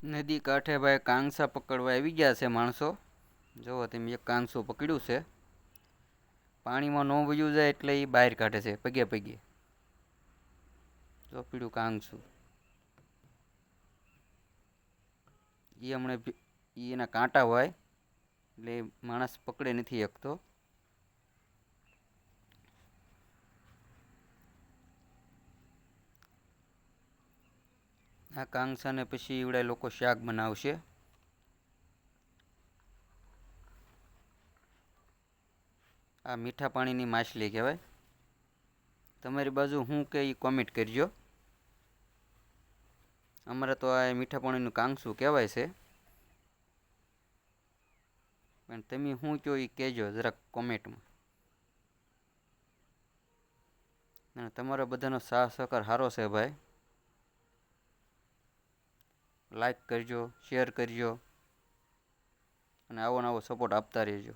નદી કાંઠે ભાઈ કાંસા પકડવા આવી ગયા છે માણસો. જોવો તમે એક કાંસું પકડ્યું છે. પાણીમાં ન વયું જાય એટલે એ બહાર કાઢે છે પગે પગે. જો પીડ્યું કાંસું. એ હમણાં એના કાંટા હોય એટલે માણસ પકડે નથી શકતો. આ કાંસાને પછી એવડે લોકો શાક બનાવશે. આ મીઠા પાણીની માછલી કહેવાય. તમારી બાજુ હું કે એ કોમેન્ટ કરજો. અમારે તો આ મીઠા પાણીનું કાંસું કહેવાય છે. પણ તમે શું કહો એ કહેજો જરાક કોમેન્ટમાં. અને તમારો બધાનો સાથ સહકાર સારો છે ભાઈ. લાઈક કરજો, શેર કરજો અને આવો નવો સપોર્ટ આપતા રહેજો.